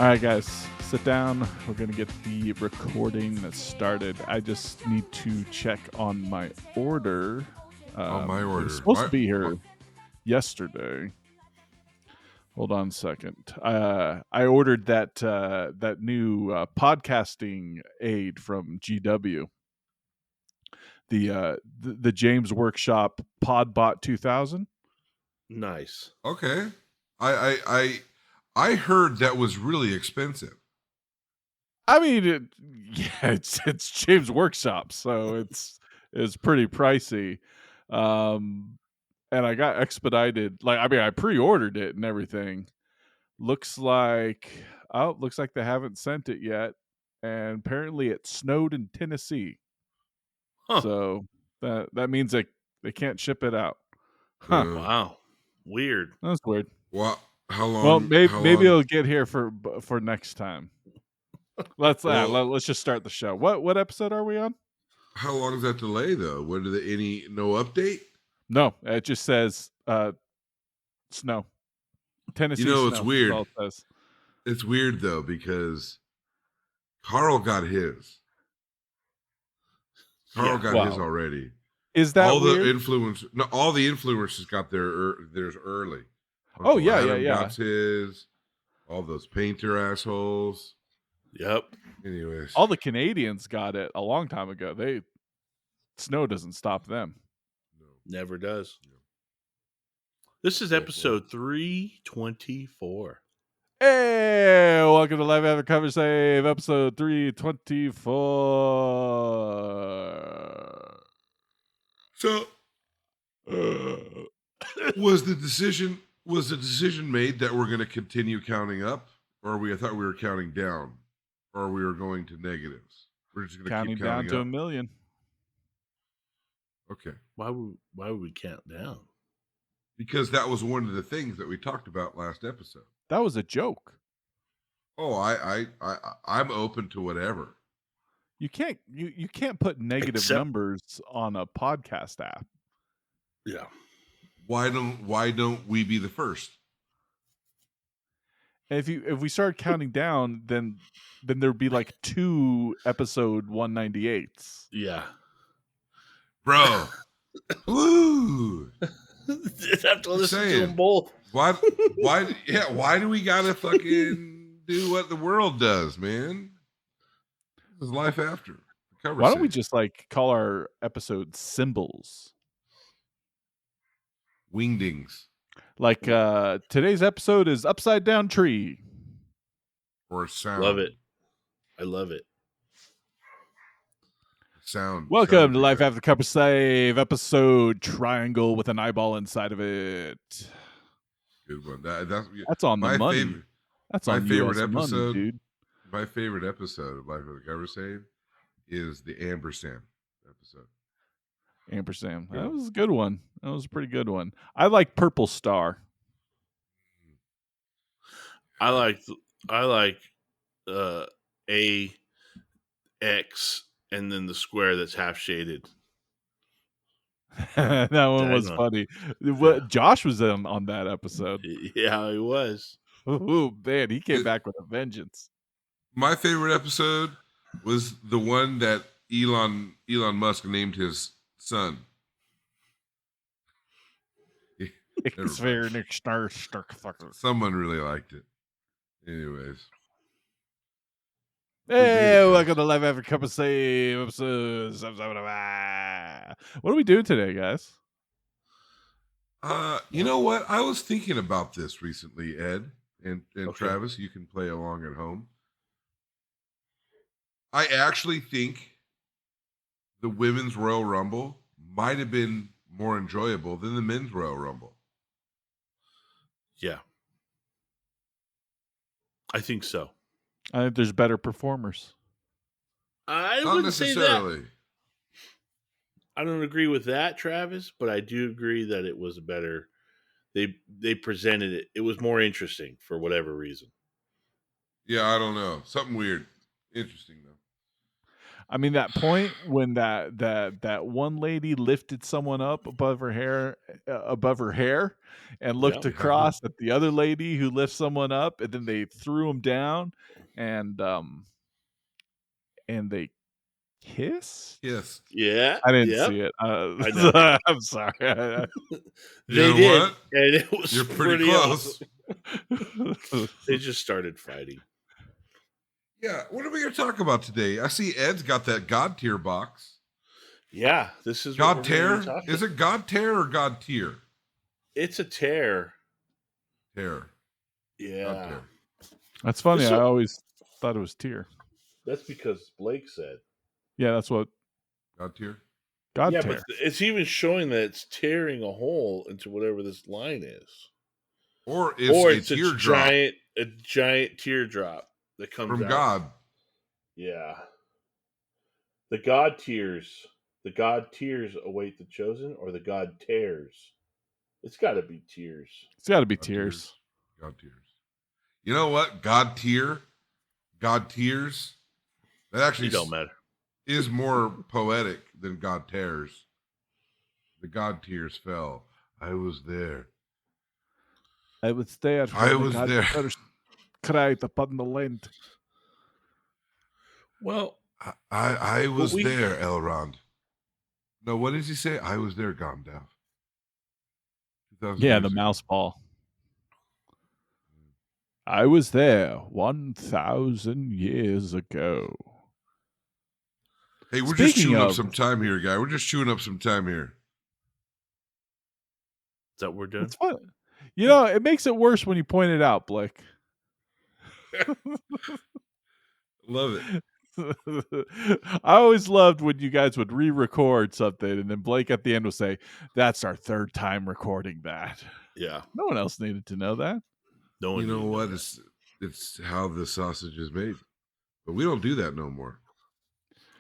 All right, guys, sit down. We're going to get the recording started. I just need to check on my order. On my It order. was supposed to be here yesterday. Hold on a second. I ordered that new podcasting aid from GW. The James Workshop PodBot 2000. Nice. Okay. I heard that was really expensive. I mean, it's James Workshop, so it's pretty pricey. And I got expedited. I pre-ordered it and everything. Looks like they haven't sent it yet, and apparently it snowed in Tennessee. Huh. So that means they can't ship it out. Wow. Weird. That's weird. What? How long? Well, maybe long, it'll get here for next time. Let's just start the show. What episode are we on? How long is that delay though? No update? No, it just says snow. Tennessee. You know, it's snow, weird. that's all it says. It's weird though because Carl got his. Carl got his already. Is that all weird? all the influencers got theirs early. Oh yeah. Got his. All those painter assholes. Yep. Anyways, all the Canadians got it a long time ago. Snow doesn't stop them. No. Never does. No. This is episode 324. Hey, welcome to Live After Cover Save, episode 324. So, was the decision made that we're going to continue counting up, or I thought we were counting down, or we were going to negatives? We're just going to keep counting down to up. 1 million. Okay. Why would we count down? Because that was one of the things that we talked about last episode. That was a joke. Oh, I'm open to whatever. You can't put negative numbers on a podcast app. Yeah. Why don't we be the first? And if we start counting down, then there'd be like 2 episode 198s. Yeah. Bro. Woo. Have to listen to them both. Why do we gotta fucking do what the world does, man? This is life after. Why don't we just call our episodes symbols? Wingdings. Like today's episode is Upside Down Tree. Or sound. Love it. I love it. Sound. Welcome to Life After Cover Save, episode Triangle with an eyeball inside of it. Good one. That's on the money. That's on my favorite US episode, money, dude. My favorite episode of Life After Cover Save is the Ampersand episode. Ampersand. That was a good one. That was a pretty good one. I like Purple Star. I like AX and then the square that's half shaded. That one was funny. Josh was on that episode. Yeah, he was. Oh man, he came back with a vengeance. My favorite episode was the one that Elon Musk named his son. Someone really liked it. Anyways. Hey, welcome to Live After Cup of Save episodes. What are we doing today, guys? You know what? I was thinking about this recently, Ed and Okay. Travis. You can play along at home. I actually think the Women's Royal Rumble might have been more enjoyable than the Men's Royal Rumble. Yeah. I think so. I think there's better performers. I Not wouldn't say necessarily. that. I don't agree with that, Travis, but I do agree that it was better. They presented it. It was more interesting for whatever reason. Yeah, I don't know. Something weird. Interesting, though. I mean, that point when that one lady lifted someone up above her hair, and looked Yeah. across at the other lady who lifts someone up, and then they threw him down, and they kissed. Yes. Yeah. I didn't Yep. see it. I know. I'm sorry. You They know did, what? and it was You're pretty awesome. close. They just started fighting. Yeah. What are we going to talk about today? I see Ed's got that God tier box. Yeah, this is what God we're tier? going to talk Is it God tier or God tier? It's a tear. Tier. God Yeah. tier. That's funny. This I will- always thought it was tier. That's because Blake said. Yeah, that's what God tier. God Yeah, tier. but it's even showing that it's tearing a hole into whatever this line is. Or Or it's a teardrop a giant teardrop that comes from out. God. Yeah. The God tears. The God tears await the chosen, or the God tears. It's got to be tears. It's got to be God tears. God tears. You know what? God tier. God tears. That actually It don't matter. is more poetic than God tears. The God tears fell. I was there. I was there. I when was God there. first cried upon the land. Well, I was we- there, Elrond. No, what does he say? I was there, Gandalf. 2,000 Yeah, years the ago. mouse ball. I was there 1,000 years ago. Hey, we're just Speaking chewing up of- some time here, guy. We're just chewing up some time here. is that what we're doing? It's fun. You know, it makes it worse when you point it out, Blake. Love it. I always loved when you guys would re-record something, and then Blake at the end would say, "That's our third time recording that." Yeah. No one else needed to know that. No one You know needed to what? that. It's how the sausage is made. But we don't do that no more.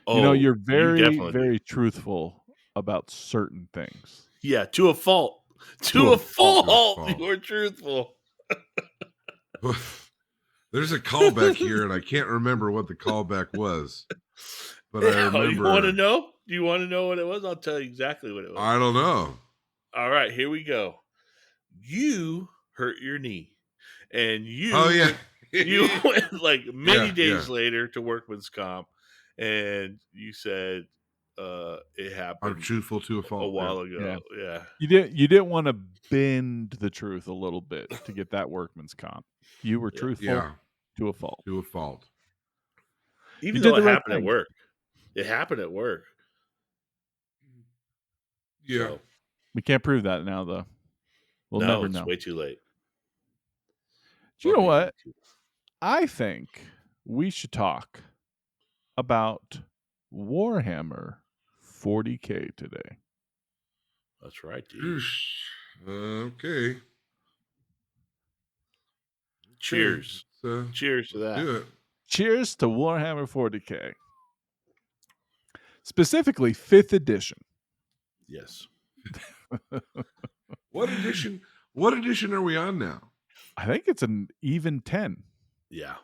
You know, Oh, you're you very, definitely do. very truthful about certain things. Yeah, to a fault. To a fault. fault. You are truthful. There's a callback here, and I can't remember what the callback was. But I remember. You want to know? Do you want to know what it was? I'll tell you exactly what it was. I don't know. All right, here we go. You hurt your knee, and you Oh yeah. you went like many Yeah, days yeah. later to workman's comp, and you said it happened I'm truthful to a fault. a while ago. Yeah. You didn't want to bend the truth a little bit to get that workman's comp. You were Yeah. truthful Yeah, to a fault. to a fault. Even You though did it the right happened at thing. work. It happened at work. Yeah. So, We can't prove that now, though. We'll no, never it's know. way too late. Do you know Way what? too- I think we should talk about Warhammer 40K today. That's right, dude. Okay. Cheers. Let's, Cheers to that. do it. Cheers to Warhammer 40K. Specifically, 5th edition. Yes. What edition? What edition are we on now? I think it's an even 10. Yeah.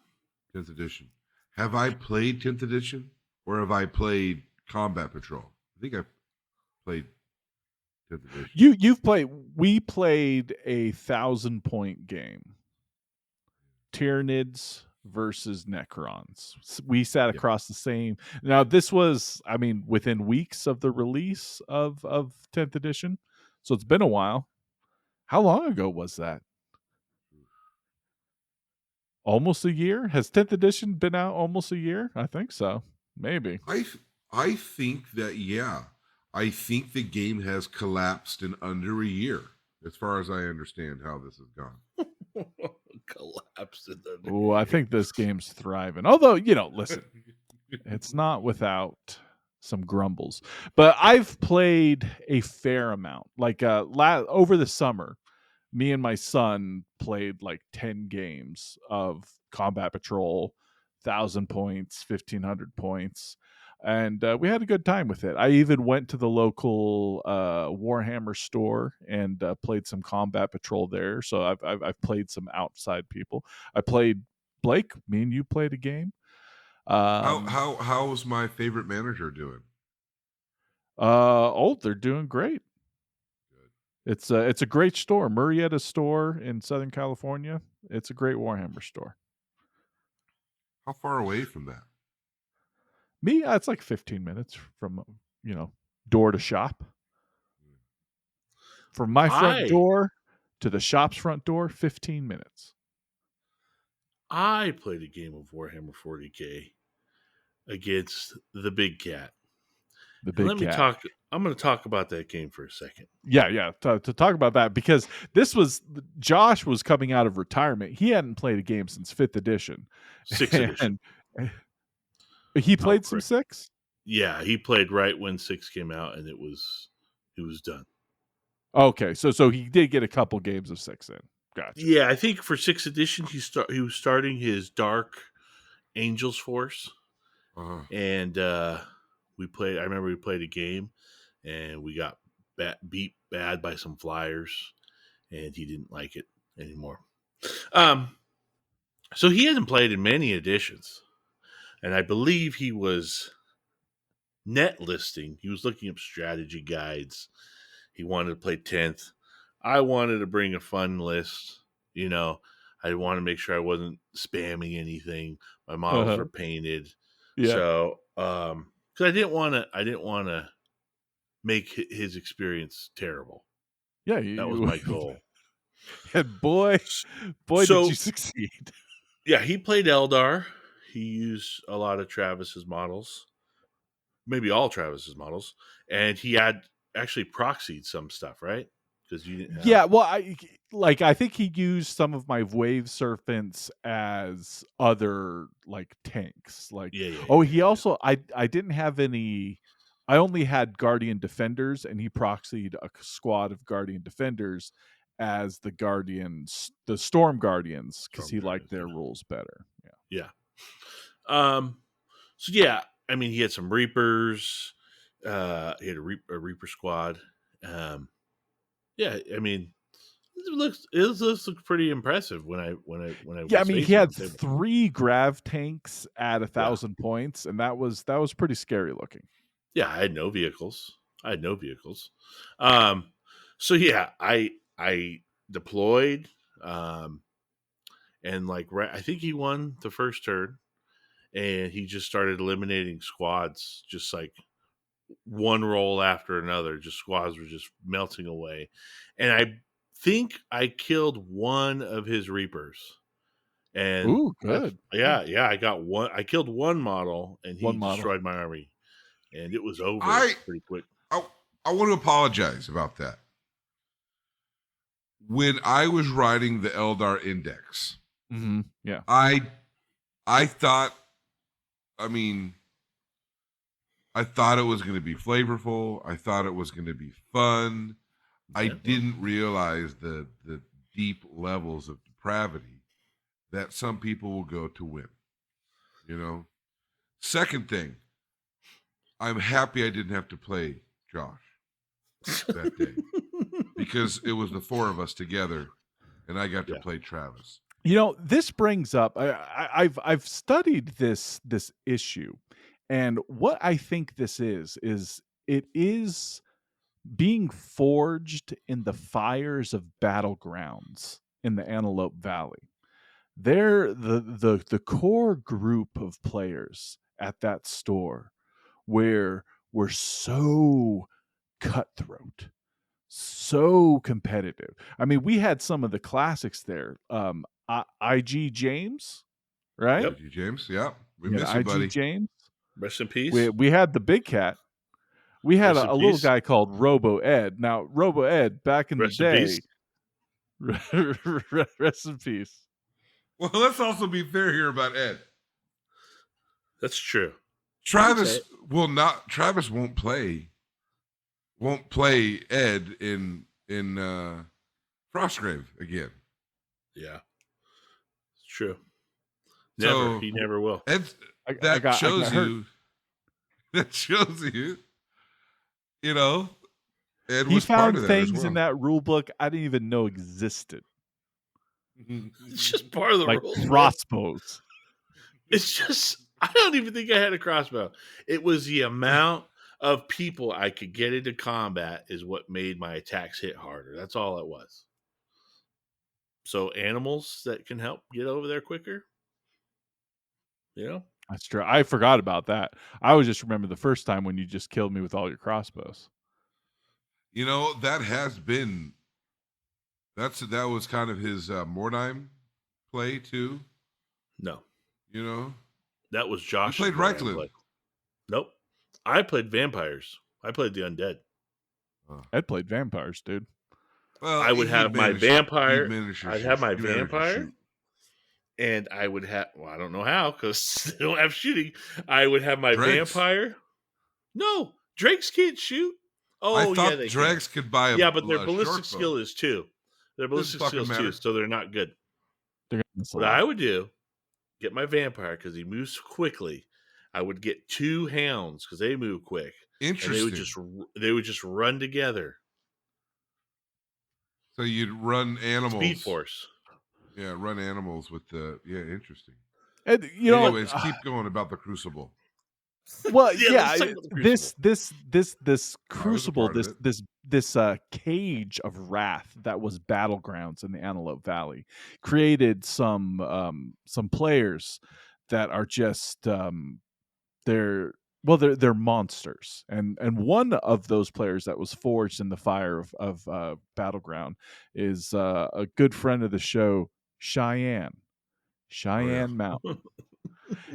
10th edition. Have I played 10th edition, or have I played Combat Patrol? I think I played 10th edition. We played a 1,000-point game. Tyranids versus Necrons. We sat across the same. Now, this was, I mean, within weeks of the release of 10th edition. So it's been a while. How long ago was that? Almost a year? Has 10th edition been out almost a year? I think so. Maybe. I think that, yeah. I think the game has collapsed in under a year, as far as I understand how this has gone. Collapsed in the Oh, I think this game's thriving. Although, listen, it's not without some grumbles. But I've played a fair amount. Like over the summer, me and my son played like 10 games of Combat Patrol, 1,000 points, 1,500 points. And we had a good time with it. I even went to the local Warhammer store and played some Combat Patrol there. So I've played some outside people. I played Blake. Me and you played a game. How's my favorite manager doing? They're doing great. It's a great store, Murrieta store in Southern California. It's a great Warhammer store. How far away from that? Me, it's like 15 minutes from door to shop. From my front door to the shop's front door, 15 minutes. I played a game of Warhammer 40K against the Big Cat. The Big Let me Cat. talk. I'm going to talk about that game for a second. Yeah. To talk about that, because Josh was coming out of retirement. He hadn't played a game since 5th edition. 6th edition. He played some 6? Yeah, he played right when 6 came out, and it was done. Okay, so he did get a couple games of 6 in. Gotcha. Yeah, I think for 6th edition he was starting his Dark Angels Force, and we played. I remember we played a game, and we got beat bad by some flyers, and he didn't like it anymore. So he hasn't played in many editions, and I believe he was net listing. He was looking up strategy guides. He wanted to play 10th. I wanted to bring a fun list. I wanted to make sure I wasn't spamming anything. My models were painted. Yeah. So, because I didn't want to make his experience terrible. Yeah, that was my goal. And boy, did you succeed. Yeah, he played Eldar. He used a lot of Travis's models, maybe all Travis's models, and he had actually proxied some stuff, right? Because you didn't have... Yeah, well, I think he used some of my Wave Serpents as other tanks. Also I didn't have any. I only had Guardian Defenders, and he proxied a squad of Guardian Defenders as the Storm Guardians, because he liked their rules better. Yeah. So yeah, I mean, he had some Reapers. He had a Reaper squad. Yeah, I mean, it looks pretty impressive when I. Yeah, I mean, he had 3 grav tanks at 1,000 points, and that was pretty scary looking. Yeah, I had no vehicles. So yeah, I deployed, and I think he won the first turn, and he just started eliminating squads, just like one roll after another. Just squads were just melting away, and I think I killed one of his Reapers. And ooh, good. Yeah, I got one. I killed one model, and he destroyed my army, and it was over pretty quick. I want to apologize about that. When I was writing the Eldar Index, yeah, I thought, I thought it was going to be flavorful. I thought it was going to be fun. I didn't realize the deep levels of depravity that some people will go to win. Second thing, I'm happy I didn't have to play Josh that day because it was the 4 of us together, and I got to play Travis. This brings up. I've studied this issue, and what I think this is it is being forged in the fires of battlegrounds in the Antelope Valley. They're the core group of players at that store where we're so cutthroat, so competitive. I mean, we had some of the classics there. IG James, right? Yep. IG James, yeah. We miss you, buddy. IG James. Rest in peace. We had the Big Cat. We had a little guy called Robo Ed. Now, Robo Ed, back in the day. Rest in peace. Well, let's also be fair here about Ed. That's true. Travis won't play Ed in Frostgrave again. Yeah. It's true. Never. He never will. That shows you, Ed was found part of that things as well. in that rule book I didn't even know existed. It's just part of the rules. Crossbows. It's just I don't even think I had a crossbow. It was the amount of people I could get into combat is what made my attacks hit harder. That's all it was. So animals that can help get over there quicker, you know? That's true. I forgot about that. I was just remember the first time when you just killed me with all your crossbows. That has been that was kind of his Mordheim play too. No. That was You Josh. played Reichland. Nope. I played vampires. I played the undead. Ed played vampires, dude. Well, I would have my vampire. I'd have my vampire. And I would have, well, I don't know how because they don't have shooting. I would have my Dregs. vampire. No, Drakes can't shoot. Oh, I thought yeah, they Dregs could buy a yeah, but their a ballistic short bow. skill is 2. Their ballistic skill is 2, so they're not good. They're gonna miss a What lot. I would do, get my vampire because he moves quickly. I would get 2 hounds because they move quick. Interesting. And they would just run together. So you'd run animals. Speed Force. Yeah, run animals with the interesting. And Anyways, keep going about the Crucible. Well, let's talk about the this Crucible, part of this cage of wrath that was Battlegrounds in the Antelope Valley created some players that are just they're monsters, and one of those players that was forged in the fire of Battleground is a good friend of the show, Cheyenne Mountain.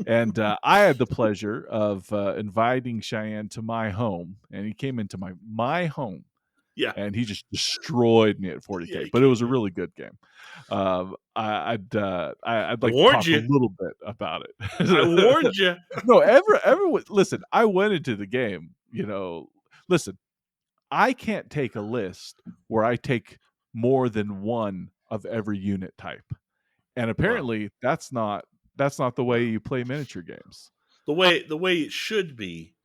And I had the pleasure of inviting Cheyenne to my home, and he came into my home. Yeah, and he just destroyed me at 40K. Yeah, but it was a really good game. I'd like to talk a little bit about it. I warned you. No, everyone. Listen, I went into the game. Listen, I can't take a list where I take more than one of every unit type, and apparently that's not the way you play miniature games. The way it should be.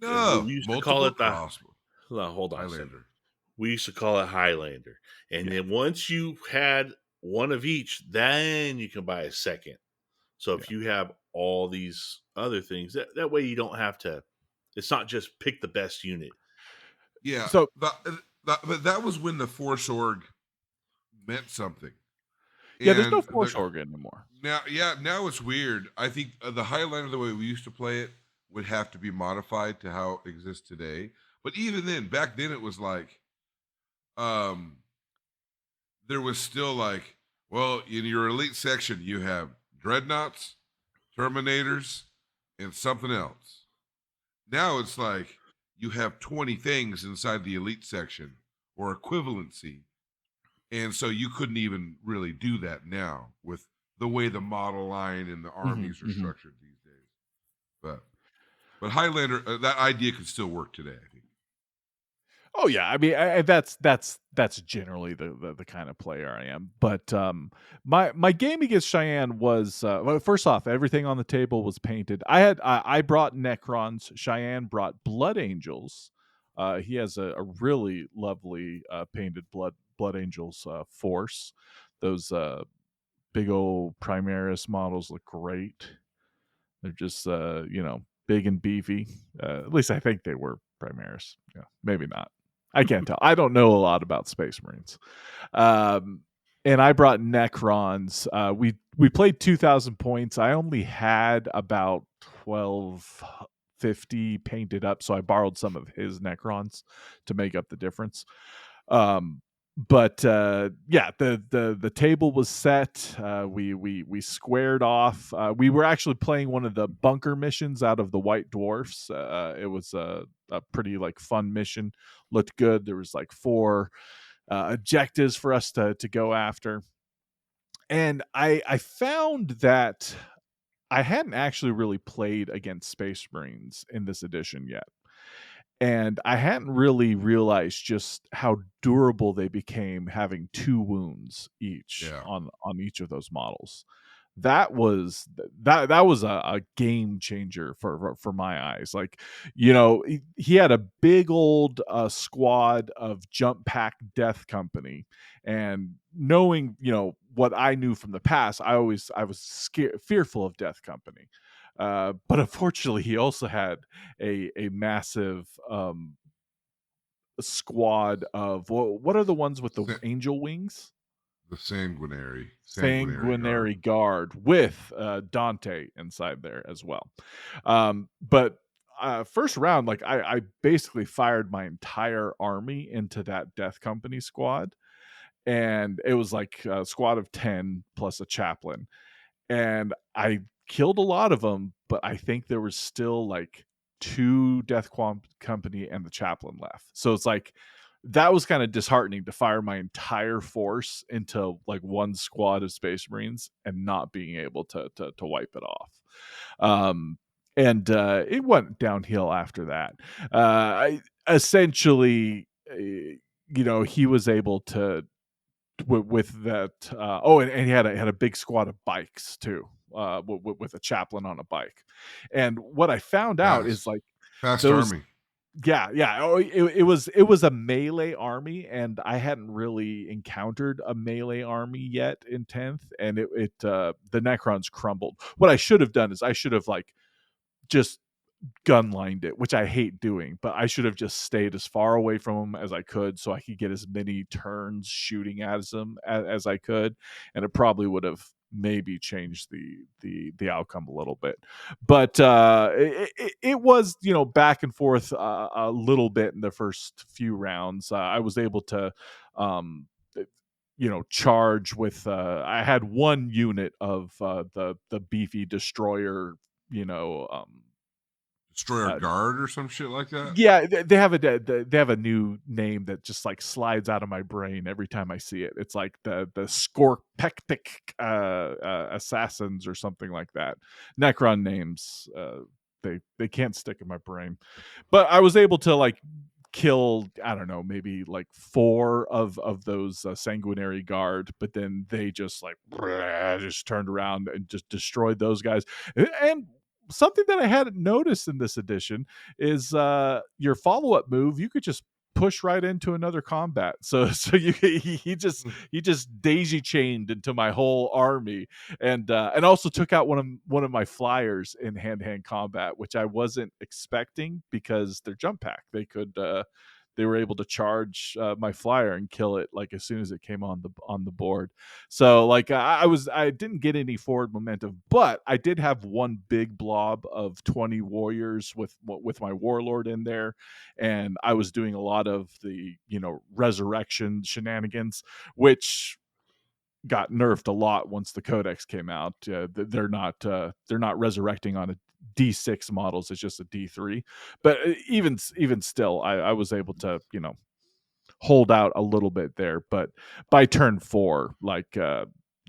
No, we used to call it crossbow. Hold on, Highlander. We used to call it Highlander, and then once you had one of each, then you can buy a second. So if you have all these other things, that way you don't have to. It's not just pick the best unit. Yeah. So but that was when the Force Org meant something. Yeah, there's no Force Org anymore. Now it's weird. I think the Highlander, the way we used to play it, would have to be modified to how it exists today. But even then, back then, it was like, there was still like, well, in your elite section, you have dreadnoughts, Terminators, and something else. Now it's like you have 20 things inside the elite section or equivalency. And so you couldn't even really do that now with the way the model line and the armies are structured these days. But Highlander, that idea could still work today, I think. Oh yeah, I mean that's generally the kind of player I am. But my game against Cheyenne was well, first off, everything on the table was painted. I brought Necrons. Cheyenne brought Blood Angels. He has a really lovely painted Blood Angels force. Those big old Primaris models look great. They're just big and beefy. At least I think they were Primaris. Yeah, maybe not. I can't tell. I don't know a lot about Space Marines. And I brought Necrons. We played 2,000 points. I only had about 1,250 painted up, so I borrowed some of his Necrons to make up the difference. But the table was set. We squared off. We were actually playing one of the bunker missions out of the White Dwarfs. It was a pretty fun mission. Looked good. There was 4 objectives for us to go after, and I found that I hadn't actually really played against Space Marines in this edition yet. And I hadn't really realized just how durable they became having 2 wounds each on each of those models. That was a game changer for my eyes. He had a big old squad of Jump Pack Death Company, and knowing what I knew from the past, I was fearful of Death Company. But unfortunately, he also had a massive squad of what are the ones with the Sa- angel wings? the sanguinary guard. Sanguinary guard with Dante inside there as well. But first round, like I basically fired my entire army into that Death Company squad, and it was like a squad of 10 plus a chaplain, and I killed a lot of them, but I think there was still like two Company and the chaplain left. So it's like that was kind of disheartening to fire my entire force into like one squad of Space Marines and not being able to wipe it off. And it went downhill after that. I essentially, he was able to with that. And he had a big squad of bikes too, with a chaplain on a bike. And what I found out is Fast, like fast those, army. yeah. Oh, it was a melee army, and I hadn't really encountered a melee army yet in 10th, and the Necrons crumbled. What I should have done is I should have like just gun lined it, which I hate doing, but I should have just stayed as far away from him as I could so I could get as many turns shooting at him as I could, and it probably would have maybe changed the outcome a little bit. But it was back and forth a little bit in the first few rounds. I was able to charge with I had one unit of the beefy destroyer, you know Destroyer guard or some shit like that. yeah, they have a new name that just like slides out of my brain every time I see it. It's like the Scorpectic assassins or something like that. Necron names, they can't stick in my brain. But I was able to like kill, I don't know, maybe like 4 of those sanguinary guard, but then they just like just turned around and just destroyed those guys. And something that I hadn't noticed in this edition is your follow-up move, you could just push right into another combat. So he just daisy chained into my whole army, and also took out one of my flyers in hand-to-hand combat, which I wasn't expecting because their jump pack, they were able to charge my flyer and kill it like as soon as it came on the board. So like I didn't get any forward momentum, but I did have one big blob of 20 warriors with my warlord in there, and I was doing a lot of the resurrection shenanigans, which got nerfed a lot once the codex came out. They're not resurrecting on a D6 models. It's just a D3. But even still, I was able to hold out a little bit there. But by turn 4, like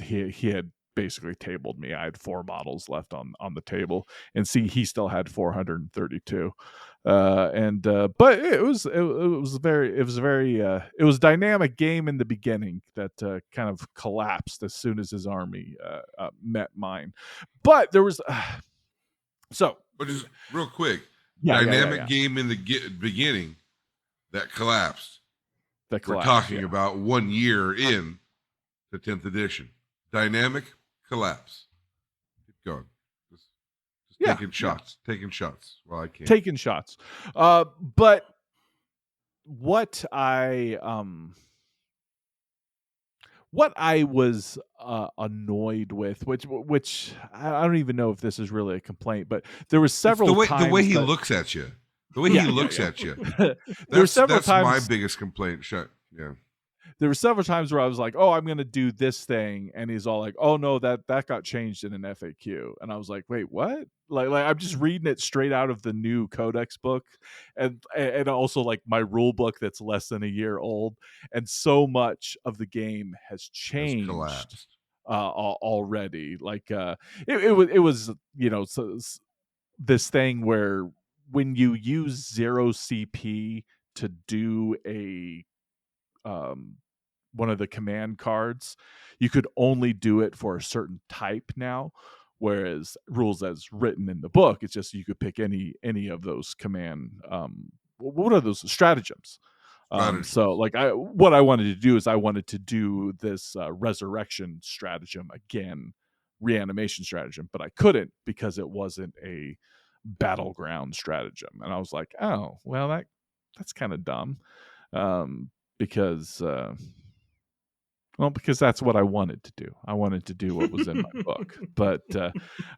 he had basically tabled me. I had 4 models left on the table, and see, he still had 432. But it was a dynamic game in the beginning that kind of collapsed as soon as his army met mine. But there was so But just real quick, yeah, dynamic game in the beginning that collapsed. that We're collapsed, talking yeah. about 1 year in the 10th edition. Dynamic collapse. Keep going. Just Yeah, taking shots while I can. Taking shots. But what I was annoyed with, which I don't even know if this is really a complaint, but there was several times the way he looks at you. The way he looks at you. There were several That's times my biggest complaint. Yeah. there were several times where I was like, "Oh, I'm going to do this thing," and he's all like, "Oh no, that got changed in an FAQ," and I was like, "Wait, what?" Like I'm just reading it straight out of the new Codex book, and also like my rule book that's less than a year old, and so much of the game has Has changed collapsed. already. Like it was this thing where when you use 0 CP to do a one of the command cards, you could only do it for a certain type now, whereas rules as written in the book, it's just you could pick any of those command what are those stratagems. So like what I wanted to do is I wanted to do this resurrection stratagem again reanimation stratagem, but I couldn't because it wasn't a battleground stratagem. And I was like, oh, well, that's kind of dumb. Because because that's what I wanted to do. I wanted to do what was in my book, but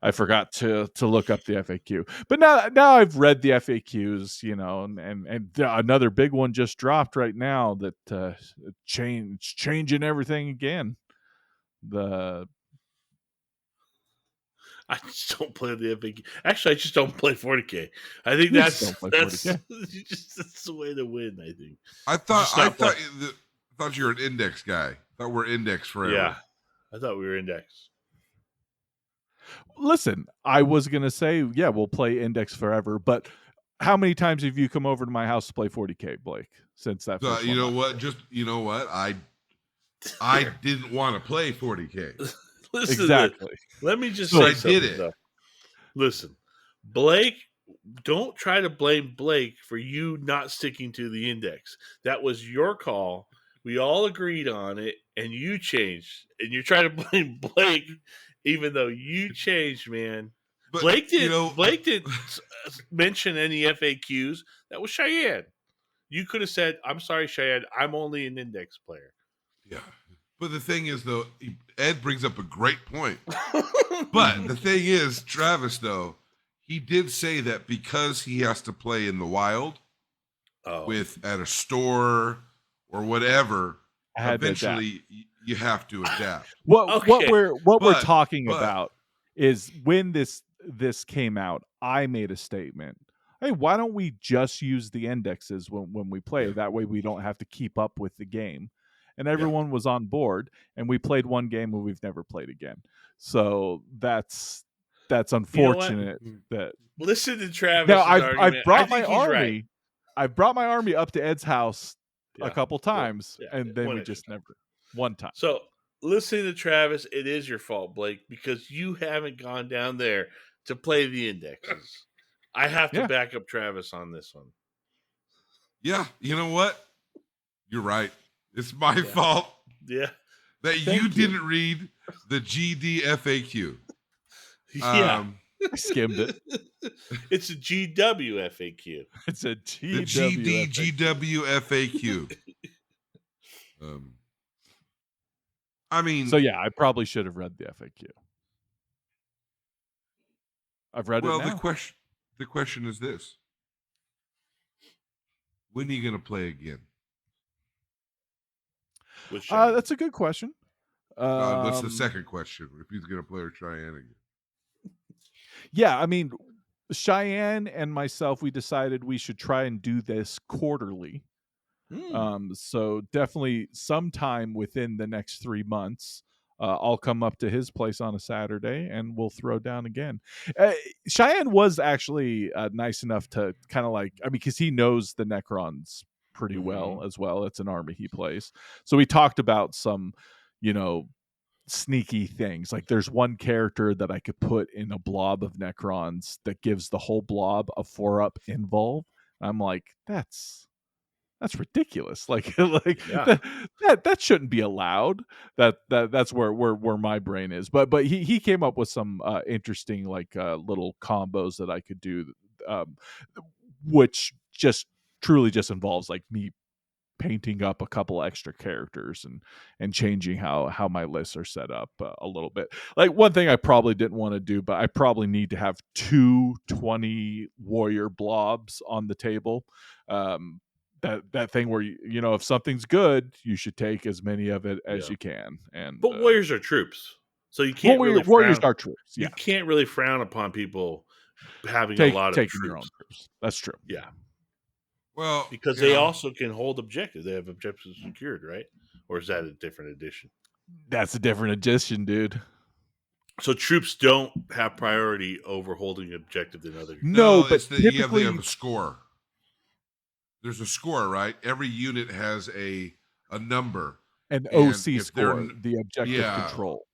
I forgot to look up the FAQ. But now I've read the FAQs, and another big one just dropped right now that changing everything again. I just don't play the FAQ. Actually, I just don't play 40K. I think You that's just don't play that's 40K. that's the way to win. I think. I Just not thought you were an index guy. I thought we're index forever. Yeah, I thought we were index. Listen, I was gonna say, yeah, we'll play index forever, but how many times have you come over to my house to play 40K, Blake? Since that first you one know what? I didn't want to play 40K. Listen exactly. Let me just So say I something. did it. Though. Listen, Blake, don't try to blame Blake for you not sticking to the index. That was your call. We all agreed on it, and you changed. And you're trying to blame Blake, even though you changed, man. But Blake didn't mention any FAQs. That was Cheyenne. You could have said, "I'm sorry, Cheyenne. I'm only an index player." Yeah. But the thing is, though, Ed brings up a great point. But the thing is, Travis, though, he did say that because he has to play in the wild at a store or whatever, eventually you have to adapt. What we're talking about is when this came out, I made a statement. Hey, why don't we just use the indexes when we play? Yeah. That way we don't have to keep up with the game. And everyone was on board, and we played one game and we've never played again. So that's unfortunate. That listen to Travis. Now I've brought my army. Right. I've brought my army up to Ed's house a couple times, and then we just never one time. So listening to Travis, it is your fault, Blake, because you haven't gone down there to play the indexes. I have to back up Travis on this one. Yeah, you know what? You're right. It's my fault. Yeah. That you didn't read the GD FAQ. Yeah. I skimmed it. It's a GW FAQ. It's a the GW FAQ. I mean, so yeah, I probably should have read the FAQ. I've read it now. Well, the question is this: when are you going to play again? That's a good question. What's the second question? If he's going to play with Cheyenne again? Yeah, I mean, Cheyenne and myself, we decided we should try and do this quarterly. So definitely sometime within the next 3 months, I'll come up to his place on a Saturday and we'll throw down again. Cheyenne was actually nice enough to kind of because he knows the Necrons pretty well as well. It's an army he plays. So we talked about some, sneaky things. Like there's one character that I could put in a blob of Necrons that gives the whole blob a 4-up invuln. I'm like, that's ridiculous. That shouldn't be allowed. That's where my brain is. But he came up with some interesting little combos that I could do, which just truly just involves me painting up a couple extra characters and changing how my lists are set up a little bit. Like one thing I probably didn't want to do, but I probably need to have 2 20 warrior blobs on the table. That thing where if something's good, you should take as many of it as you can. But warriors are troops, so you can't warriors are troops. Yeah. You can't really frown upon people having a lot of troops. Your own troops. That's true. Yeah. Well, because they also can hold objectives. They have objectives secured, right? Or is that a different edition? That's a different edition, dude. So troops don't have priority over holding objective than others. No, but typically you have a score. There's a score, right? Every unit has a number. An OC score, the objective control.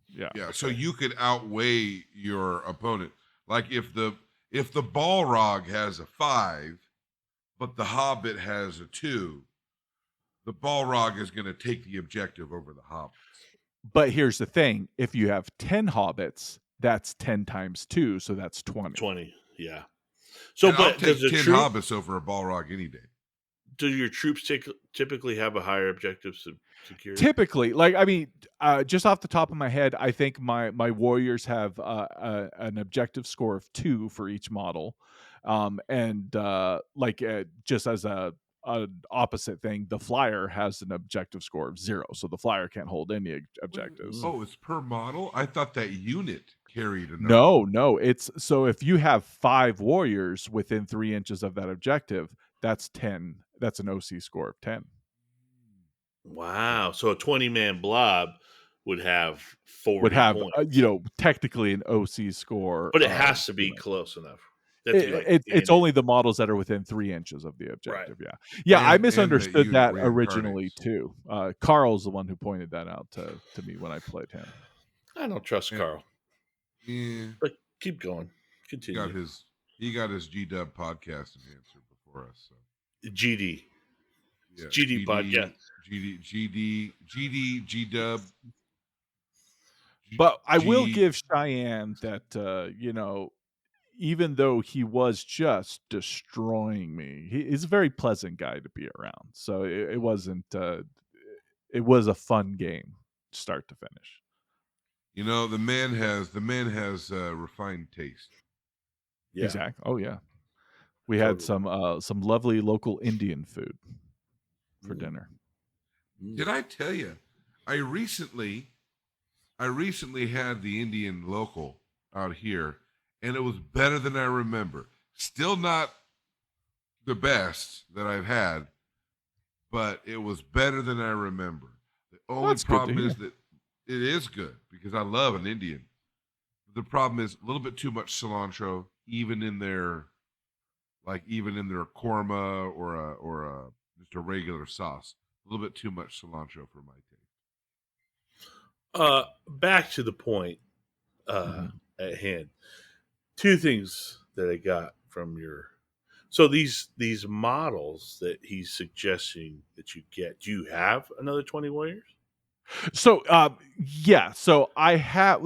Yeah. Yeah. Okay. So you could outweigh your opponent. Like if the Balrog has a 5, but the Hobbit has a 2, the Balrog is going to take the objective over the Hobbit. But here's the thing: if you have 10 hobbits, that's 10 times 2, so that's 20. 20. Yeah. So, And I'll but does take the 10 troop? hobbits over a Balrog any day. Do your troops typically have a higher objective security? Typically, like, I mean, just off the top of my head, I think my warriors have an objective score of 2 for each model, and just as an opposite thing, the flyer has an objective score of 0, so the flyer can't hold any objectives. Oh, it's per model? I thought that unit carried a number. No, it's so if you have 5 warriors within 3 inches of that objective, that's 10. That's an OC score of 10. Wow. So a 20-man blob would have 40 Would have points. technically an OC score, But it has to be close enough. They have to be, like, it's standing. only the models that are within 3 inches of the objective. Right. Yeah. I And that misunderstood unit that originally reincarnates. too. Carl's the one who pointed that out to me when I played him. I don't trust Yeah. Carl. Yeah. But keep going. He Continue. got his G-Dub podcast enhancer before us. So. GD. Yeah, GD podcast. G-Dub. But I will give Cheyenne that, even though he was just destroying me, he's a very pleasant guy to be around. So it wasn't, it was a fun game, start to finish. You know, the man has refined taste. Yeah. Exactly. Oh yeah. We had some lovely local Indian food for dinner. Did I tell you? I recently had the Indian local out here, and it was better than I remember. Still not the best that I've had, but it was better than I remember. The only problem is that it is good because I love an Indian. The problem is a little bit too much cilantro, even in their korma or just a regular sauce. A little bit too much cilantro for my taste. Back to the point at hand. 2 things that I got from your. So these models that he's suggesting that you get, do you have another 20 warriors? So yeah, so I have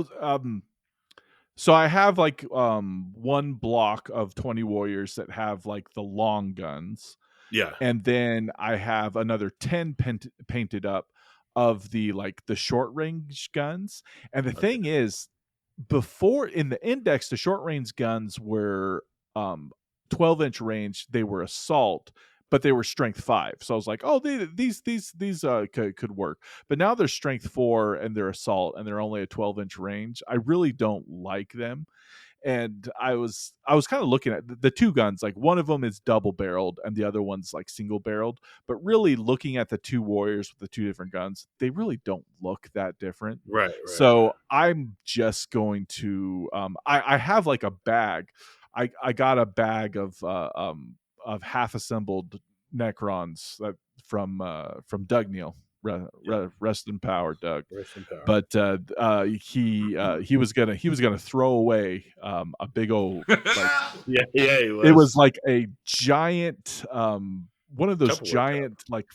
like one block of 20 warriors that have like the long guns. Yeah. And then I have another 10 painted up of the short range guns. And the thing is, before in the index, the short range guns were 12-inch range. They were assault, but they were strength 5. So I was like, oh, these could work. But now they're strength 4 and they're assault and they're only a 12-inch range. I really don't like them. And I was kind of looking at the 2 guns, like one of them is double barreled and the other one's like single barreled, but really looking at the 2 warriors with the 2 different guns, they really don't look that different. Right. So I'm just going to I have like a bag. I got a bag of half assembled Necrons from Doug Neal. Rest in power, Doug. Rest in power. But he was gonna throw away a big old yeah, he was. It was like a giant one of those Tupperware giant like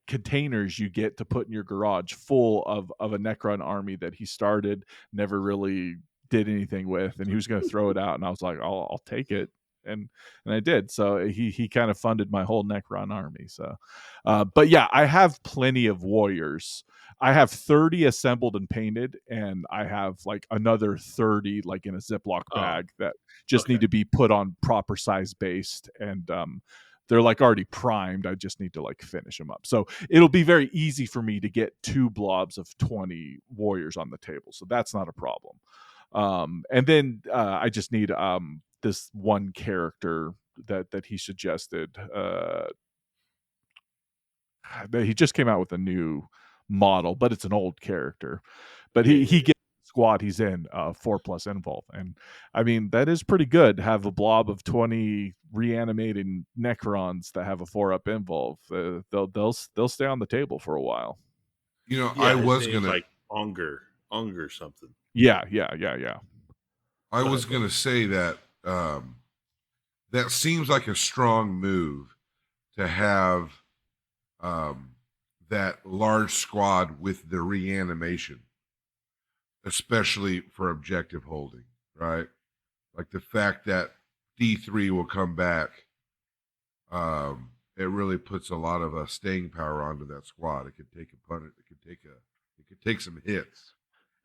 containers you get to put in your garage full of a Necron army that he started, never really did anything with, and he was gonna throw it out, and I was like, I'll take it. And I did. So he kind of funded my whole Necron army. So, but yeah, I have plenty of warriors. I have 30 assembled and painted, and I have like another 30 like in a Ziploc bag that just need to be put on proper size based, and they're like already primed. I just need to like finish them up. So it'll be very easy for me to get 2 blobs of 20 warriors on the table. So that's not a problem. And then I just need this one character that he suggested. He just came out with a new model, but it's an old character. But he gets the squad he's in 4+ involve, and I mean that is pretty good. Have a blob of 20 reanimated Necrons that have a 4+ involve. They'll stay on the table for a while. You know, I was gonna like Unger something. Yeah. I was gonna say that that seems like a strong move to have that large squad with the reanimation. especially for objective holding, right? Like the fact that D3 will come back, it really puts a lot of staying power onto that squad. It could take a punt. It could take some hits,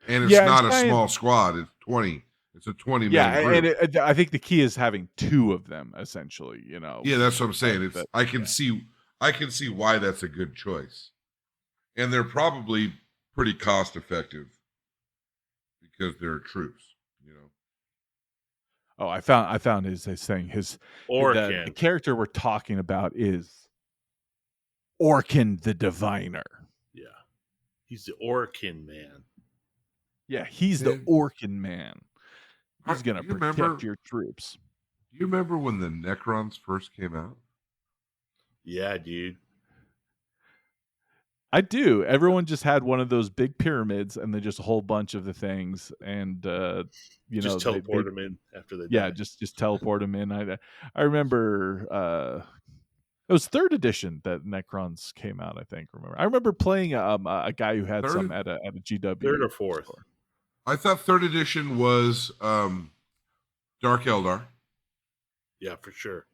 and it's Yeah, and not a small squad. It's 20. It's a 20-man and group. I think the key is having two of them essentially. Yeah, that's what I'm saying. It's that- I can see why that's a good choice, and they're probably pretty cost effective because they're troops. You know, Oh, I found his thing. The Orkin. character we're talking about is Orkin the Diviner. Yeah. He's the Orkin man. Yeah, he's the Orkin man. He's gonna protect your troops. Do you remember when the Necrons first came out? Yeah, dude. I do. Everyone just had one of those big pyramids, and then just a whole bunch of the things, and just teleport them in after they. Yeah, die. just teleport them in. I remember it was 3rd edition that Necrons came out. I remember playing a guy who had some at a GW. 3rd or 4th. store. I thought 3rd edition was Dark Eldar. Yeah, for sure.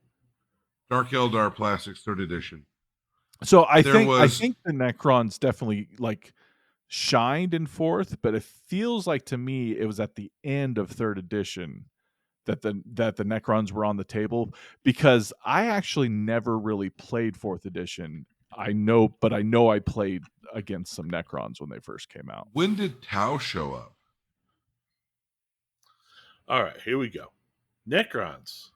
Dark Eldar Plastics 3rd edition. So I think the Necrons definitely like shined in 4th, but it feels like to me it was at the end of 3rd edition that the Necrons were on the table, because I actually never really played 4th edition. I know I played against some Necrons when they first came out. When did Tau show up? All right, here we go. Necrons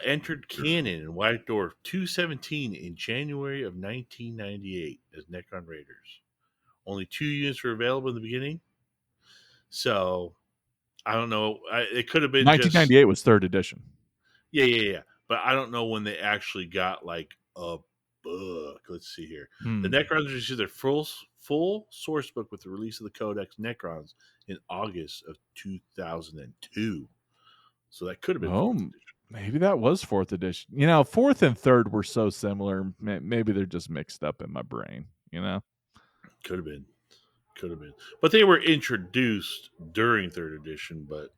entered canon in White Dwarf 217 in January of 1998 as Necron Raiders. Only 2 units were available in the beginning. So, I don't know. It could have been 1998 was 3rd edition. Yeah. But I don't know when they actually got like a book. Let's see here. The Necrons received their full source book with the release of the Codex Necrons in August of 2002. So that could have been 4th edition. Maybe that was 4th edition. 4th and 3rd were so similar. Maybe they're just mixed up in my brain. Could have been. But they were introduced during 3rd edition. But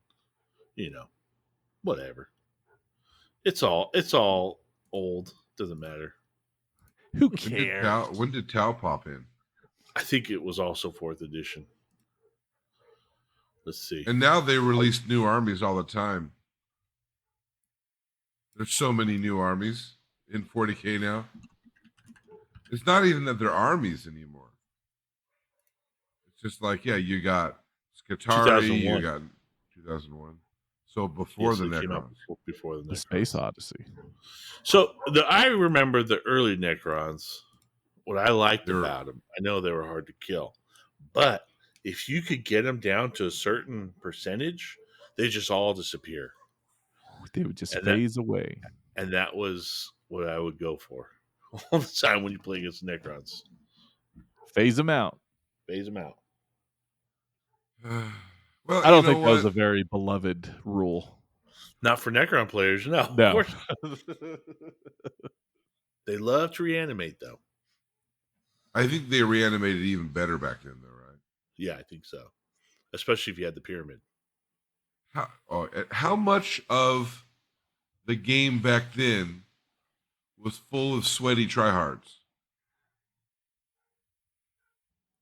whatever. It's all old. Doesn't matter. Who cares? When did Tau pop in? I think it was also 4th edition. Let's see. And now they release new armies all the time. There's so many new armies in 40K now. It's not even that they're armies anymore. It's just like, yeah, you got Skitarii, you got 2001. So before the Necrons. Before the Necrons. The Space Odyssey. So I remember the early Necrons. What I liked about them, I know they were hard to kill, but if you could get them down to a certain percentage, they just all disappear. They would just phase away. And that was what I would go for all the time when you play against Necrons. Phase them out. Well, I don't think that was a very beloved rule. Not for Necron players, no. No. Of course. They love to reanimate, though. I think they reanimated even better back then, though, right? Yeah, I think so. Especially if you had the pyramid. How much of the game back then was full of sweaty tryhards?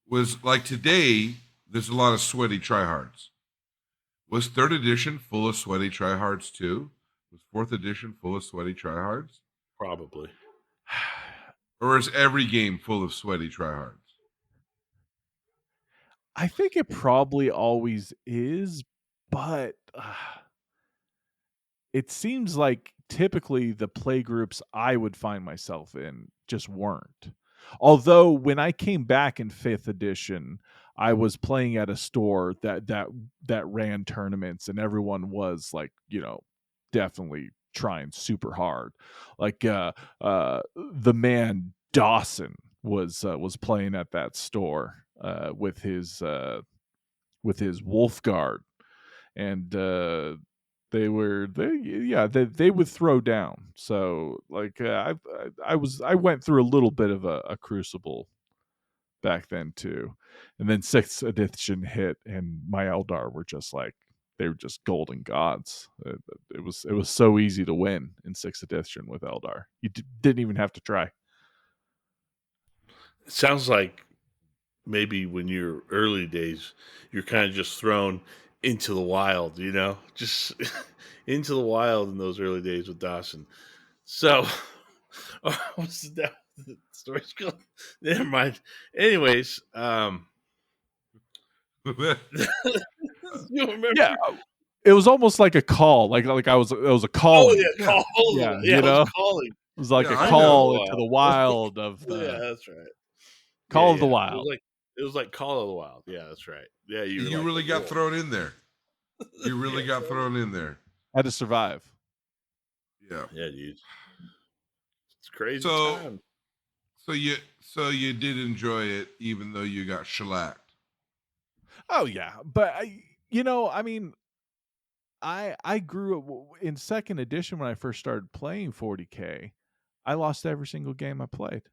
Was like today, there's a lot of sweaty tryhards. Was 3rd edition full of sweaty tryhards too? Was 4th edition full of sweaty tryhards? Probably. Or is every game full of sweaty tryhards? I think it probably always is, but it seems like typically the play groups I would find myself in just weren't. Although when I came back in 5th edition, I was playing at a store that ran tournaments, and everyone was like, definitely trying super hard. Like the man Dawson was playing at that store with his Wolf Guard, and they would throw down. So like I went through a little bit of a crucible back then too. And then 6th edition hit, and my Eldar were just like, they were just golden gods. It was so easy to win in 6th edition with Eldar. You didn't even have to try. It sounds like maybe when you're early days, you're kind of just thrown into the wild, just into the wild in those early days with Dawson. So, what's that? The story's going. Never mind. Anyways, you remember? Yeah, it was almost like a call, like it was a calling. Yeah, call. Yeah, Yeah, you I was know, calling. it was like Yeah, a I call know. into the wild of Yeah, the that's right. call of the It wild. was like Call of the Wild. Yeah, that's right. Yeah, you were You like really a got wolf. thrown in there. You really Yeah, got thrown in there. Had to survive. Yeah. Yeah, dude. It's crazy So time. so you did enjoy it, even though you got shellacked. Oh yeah, but I mean, I grew up in 2nd edition when I first started playing 40K. I lost every single game I played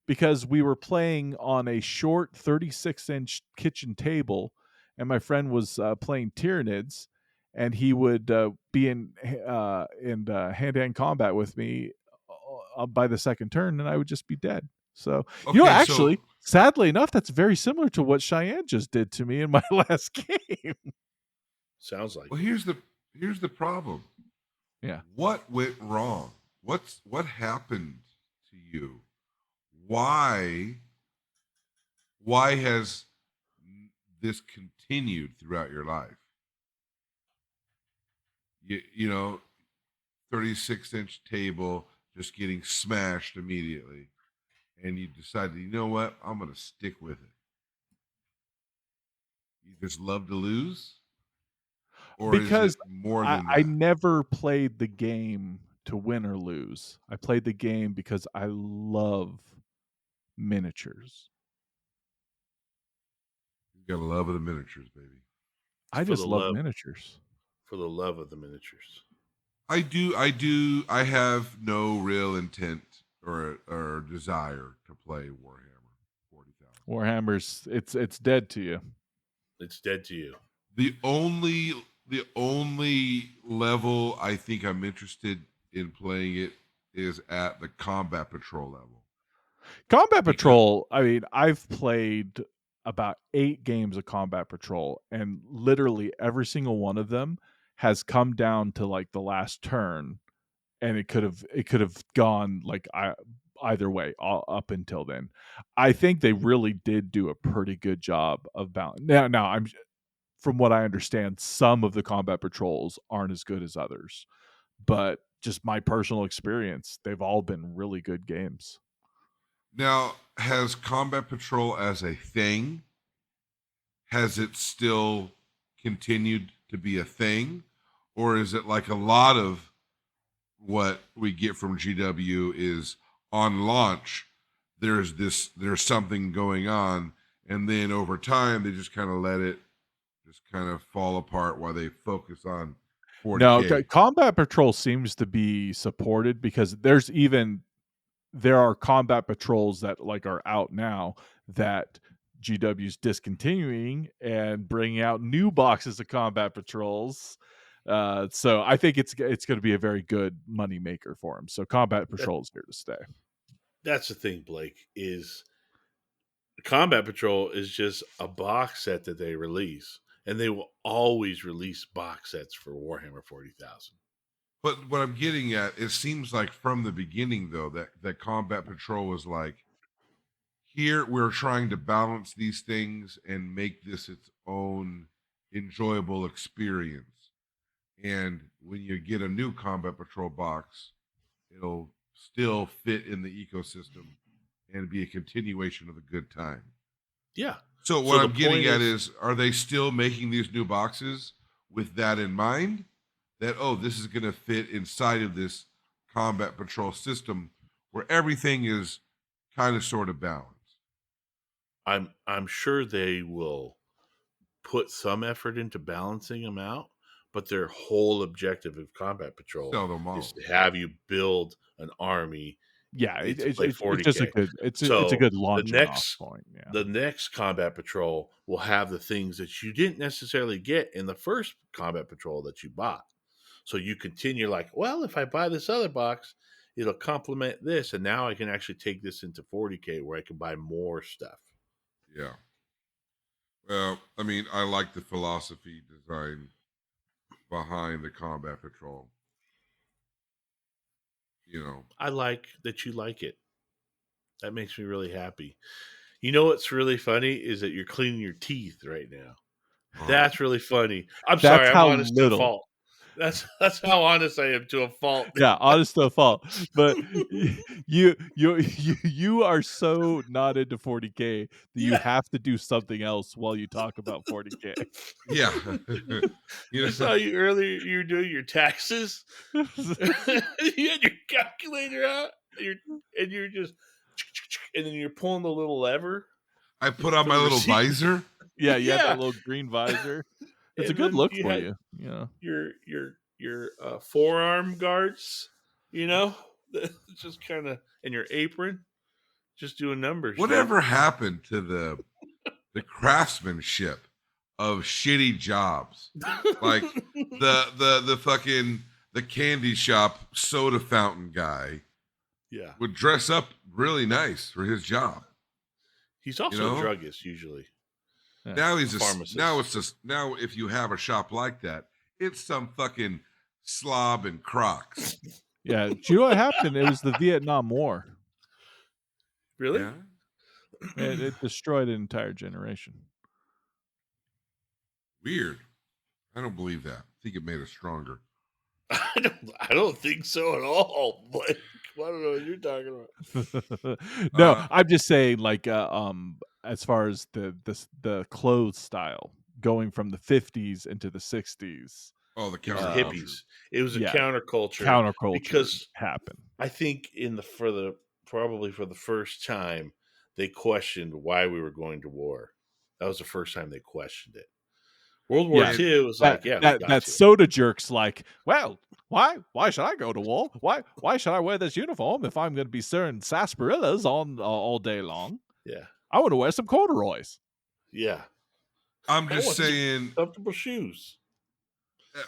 because we were playing on a short 36-inch kitchen table, and my friend was playing Tyranids, and he would be in hand-to-hand combat with me by the second turn, and I would just be dead. So, Okay, actually, sadly enough, that's very similar to what Cheyenne just did to me in my last game. Sounds like. well, here's the problem. Yeah. What went wrong? What happened to you? Why has this continued throughout your life? You know, 36-inch table just getting smashed immediately, and you decided, you know what, I'm going to stick with it. You just love to lose, or Because is it more I, than I that? never played the game to win or lose. I played the game because I love miniatures. You got a love of the miniatures, baby. I for just the love love miniatures. for the love of the miniatures. I do. I have no real intent or desire to play Warhammer 40,000. Warhammer's it's dead to you. It's dead to you. The only level I think I'm interested in playing it is at the combat patrol level. Combat Because Patrol, I mean, I've played about 8 games of Combat Patrol, and literally every single one of them has come down to like the last turn, and it could have gone like either way up until then. I think they really did do a pretty good job of balance. Now I'm from what I understand, some of the combat patrols aren't as good as others, but just my personal experience, they've all been really good games. now, has combat patrol as a thing, has it still continued to be a thing, or is it like a lot of what we get from GW is on launch there's something going on, and then over time they just kind of let it just kind of fall apart while they focus on No, 40K. combat patrol seems to be supported because there are combat patrols that like are out now that GW's discontinuing and bringing out new boxes of combat patrols. So I think it's going to be a very good money maker for him. So combat patrol is here to stay. That's the thing, Blake, is Combat Patrol is just a box set that they release. And they will always release box sets for Warhammer 40,000. But what I'm getting at, it seems like from the beginning though that combat patrol was like, here we're trying to balance these things and make this its own enjoyable experience. And when you get a new combat patrol box, it'll still fit in the ecosystem and be a continuation of the good time. Yeah. So So what the I'm getting point at is- is, are they still making these new boxes with that in mind? That, oh, this is going to fit inside of this combat patrol system where everything is kind of sort of balanced. I'm sure they will put some effort into balancing them out, but their whole objective of Combat Patrol Sell the is models. to have you build an army Yeah, It's play it's just a 40K. good it's a So good launching off point. Yeah. the next Combat Patrol will have the things that you didn't necessarily get in the first Combat Patrol that you bought. So you continue like, well, if I buy this other box, it'll complement this, and now I can actually take this into 40K where I can buy more stuff. Yeah. Well, I mean, I like the philosophy design behind the Combat Patrol. You know, I like that you like it. That makes me really happy. You know what's really funny is that you're cleaning your teeth right now. That's really funny. I'm sorry, That's I'm how honest to a little. fault. That's how honest I am to a fault. Yeah, honest to a fault. But you are so not into 40K that you Yeah. have to do something else while you talk about 40K. yeah. You I know, saw you earlier. You were doing your taxes. You had your calculator out, and you're just, and then you're pulling the little lever I put on for my the little receipt. visor. Yeah, you had that Yeah, little green visor. It's a and good then look you for had you. Yeah. your forearm guards. You know, just kind of, and your apron, just doing numbers. dude. Whatever happened to the craftsmanship of shitty jobs? Like the fucking the candy shop soda fountain guy yeah, would dress up really nice for his job. he's You also a know? druggist usually. Yeah. Now he's A just pharmacist. now it's just now if you have a shop like that, it's some fucking slob and Crocs. Yeah. Do you know what happened? It was the Vietnam War. Really? Yeah. It destroyed an entire generation. Weird. I don't believe that. I think it made us stronger. I don't think so at all. Like, I don't know what you're talking about. No, Uh, I'm just saying, like, as far as the clothes style going from the 50s into the 60s, Oh, the It was the counterculture. hippies. It was a yeah, counterculture counterculture because happened. I think probably for the first time they questioned why we were going to war. That was the first time they questioned it. World War Yeah, II was that like, yeah, we that got that you. soda jerk's like, well, why should I go to war? Why should I wear this uniform if I'm going to be serving sarsaparillas on all day long? Yeah, I want to wear some corduroys. yeah. I'm I just want some saying. comfortable shoes.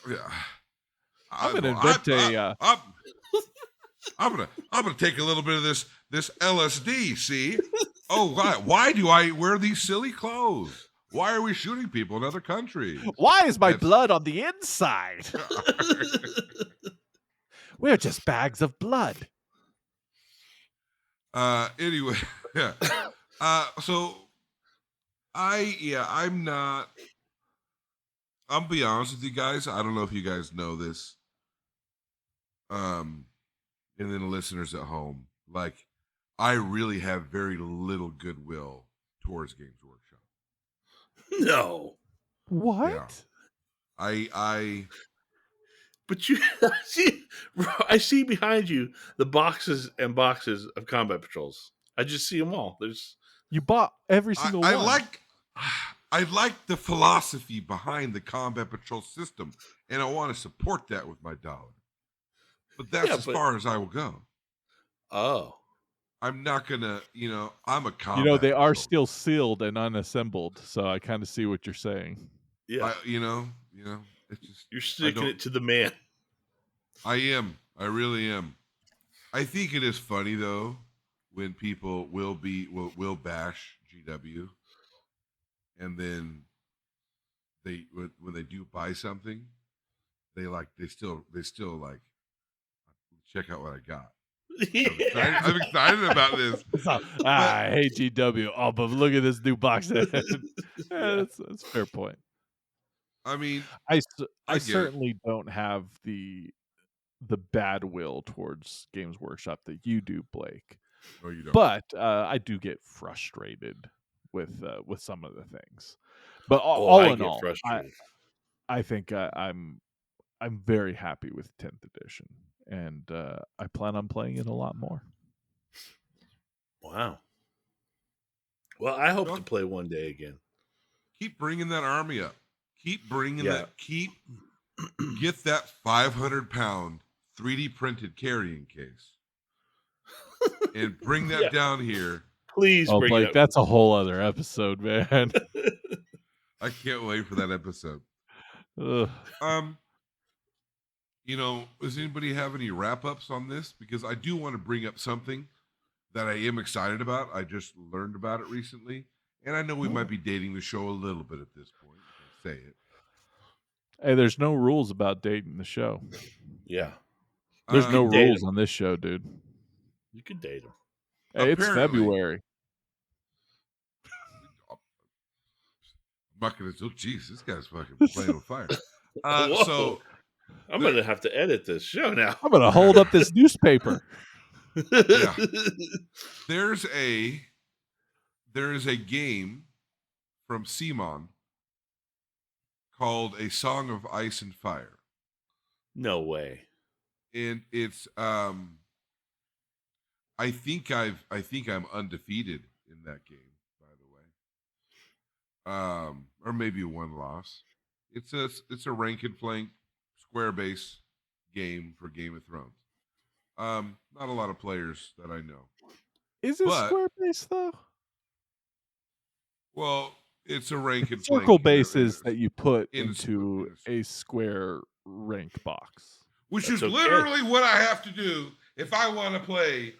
Yeah, I'm going to invent a. I'm gonna take a little bit of this LSD. See? Oh, why do I wear these silly clothes? Why are we shooting people in other countries? Why is my That's- blood on the inside? We're just bags of blood. Anyway, yeah. So I'm not. I'll be honest with you guys. I don't know if you guys know this. And then the listeners at home, like, I really have very little goodwill towards Games Workshop. No, What? Yeah. I but you I see behind you the boxes and boxes of combat patrols. I just see them all. There's You bought every single I one. I like the philosophy behind the Combat Patrol system, and I want to support that with my dollar. But that's as far as I will go. Oh, I'm not gonna, I'm a combat. They are patrol. still sealed and unassembled, so I kind of see what you're saying. yeah. It's just You're sticking it to the man. I am. I really am. I think it is funny though when people will bash GW, and then when they do buy something, they still like check out what I got. I'm excited about this. I hate GW. Oh, but look at this new box. That's a fair point. I mean, I get it. certainly don't have the bad will towards Games Workshop that you do, Blake. No, you don't. But I do get frustrated with some of the things. But all in all, I think I'm very happy with 10th edition, and I plan on playing it a lot more. Wow. Well, I hope to play one day again. Keep bringing that army up. Keep bringing that. Get that 500-pound 3D printed carrying case. and bring that Yeah. down here. Please Oh, bring Blake, it up. that's a whole other episode, man. I can't wait for that episode. Ugh. Does anybody have any wrap ups on this? Because I do want to bring up something that I am excited about. I just learned about it recently, and I know we might be dating the show a little bit at this point. If I say it. Hey, there's no rules about dating the show. Yeah. There's no date rules on this show, dude. You could date him. Hey, it's Apparently. February. I'm not gonna. Oh, jeez, this guy's fucking playing with fire. Whoa. So I'm going to have to edit this show now. I'm gonna hold up this newspaper. Yeah. There is a game from Simon called A Song of Ice and Fire. No way. And it's I think I'm undefeated in that game, by the way. Or maybe one loss. It's a rank and flank square base game for Game of Thrones. Not a lot of players that I know. Is it square base though? Well, it's a rank and Circle flank bases that you put in into a square rank box. Which That's is okay. literally what I have to do if I want to play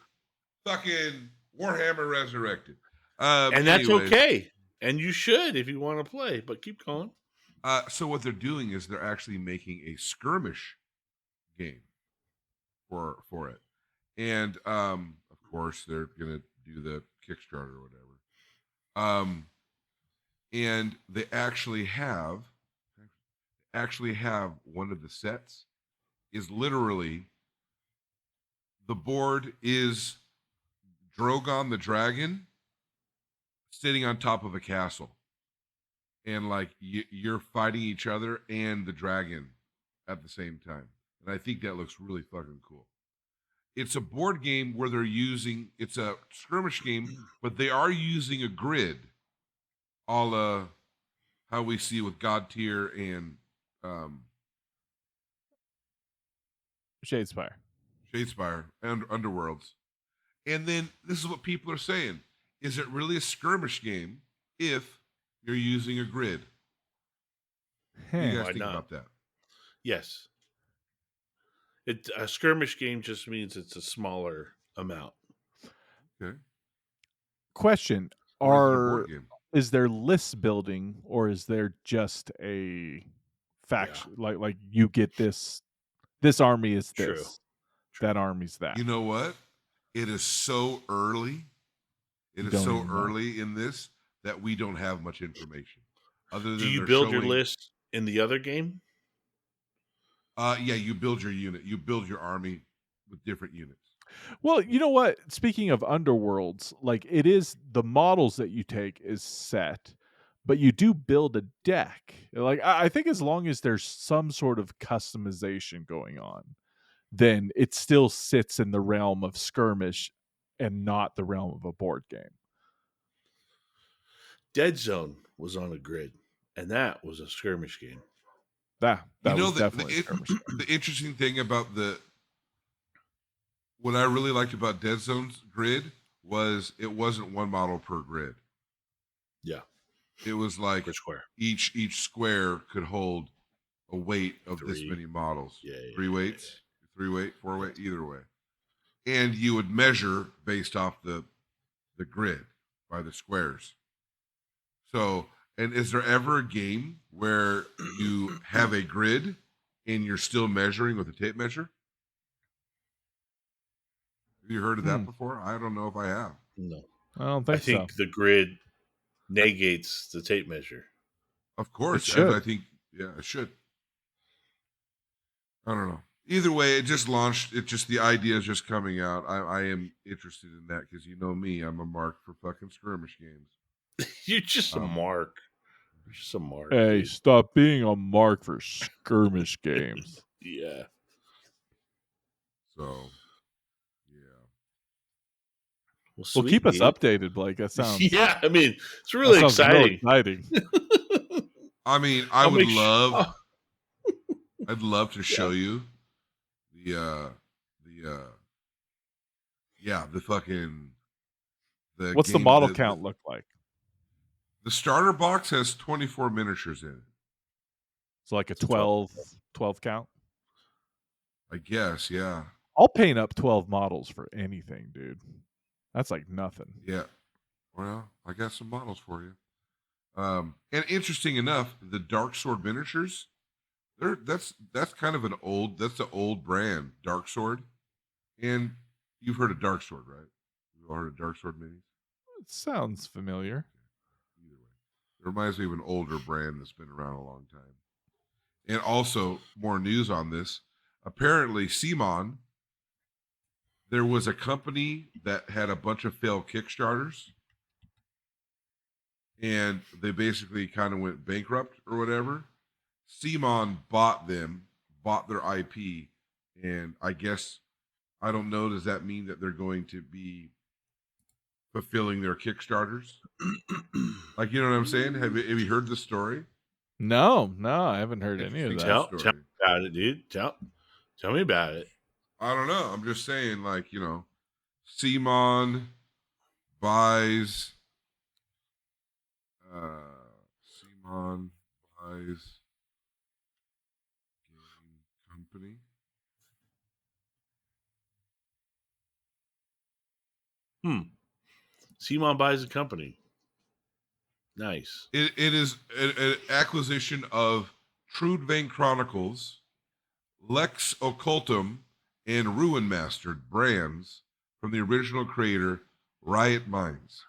fucking Warhammer Resurrected. And that's anyways, okay. And you should if you want to play, but keep going. So what they're doing is they're actually making a skirmish game for it. And of course they're gonna do the Kickstarter or whatever. And they actually have one of the sets is literally the board is Drogon the dragon sitting on top of a castle, and like you're fighting each other and the dragon at the same time. And I think that looks really fucking cool. It's a board game where it's a skirmish game, but they are using a grid, a la how we see with God Tier and Shadespire and Underworlds. And then this is what people are saying. Is it really a skirmish game if you're using a grid? What do you guys Why think not? about that? Yes. A skirmish game just means it's a smaller amount. Okay. Question: Or is it a board game? Is there list building, or is there just a faction? Like you get this army is this, True. that army's that. You know what? It is so early. It is so early in this that we don't have much information. Other than Do you they're build your showing- list in the other game? Yeah, you build your unit. You build your army with different units. Well, you know what? Speaking of Underworlds, like it is the models that you take is set, but you do build a deck. Like I think as long as there's some sort of customization going on, then it still sits in the realm of skirmish and not the realm of a board game. Dead Zone was on a grid, and that was a skirmish game. That was the, definitely a skirmish game. the interesting thing about what I really liked about Dead Zone's grid was it wasn't one model per grid. Yeah. It was like Per square. each square could hold a weight of this Three. many models. Yeah. 3 weights, 3 weight, 4 weight, either way. And you would measure based off the grid by the squares. So, and is there ever a game where you have a grid and you're still measuring with a tape measure? Have you heard of that before? I don't know if I have. No. I don't I think, think the grid negates the tape measure. Of course. It should. I think, yeah, it should. I don't know. Either way, it just launched. The idea is just coming out. I am interested in that because you know me, I'm a mark for fucking skirmish games. You're just a mark. You're just a mark. Hey, dude. stop being a mark for skirmish games. Yeah. So, yeah. Well, Well, keep us dude. updated, Blake. That sounds Yeah, I mean, it's really that sounds real exciting. I mean, I'd love to show you the yeah, the fucking the What's the game. model count look like? The starter box has 24 miniatures in it. So like a It's 12. 12 count? I guess, yeah. I'll paint up 12 models for anything, dude. That's like nothing. Yeah. Well, I got some models for you. And interesting enough, the Dark Sword miniatures, that's kind of an old, that's the old brand, Dark Sword. And you've heard of Dark Sword, right? You've all heard of Dark Sword minis? It sounds familiar. Either way. It reminds me of an older brand that's been around a long time. And also, more news on this. Apparently, Simon, there was a company that had a bunch of failed Kickstarters. And they basically kind of went bankrupt or whatever. Simon bought them, bought their IP. And I guess, I don't know, does that mean that they're going to be fulfilling their Kickstarters? Like, you know what I'm saying? Have you heard the story? No, I haven't heard any of that. Tell me about it, dude. Tell me about it. I don't know. I'm just saying, like, you know, Simon buys Simon buys game company. Simon buys a company. Nice. It is an acquisition of Trudvang Chronicles, Lex Occultum, and Ruin Mastered brands from the original creator, Riot Minds.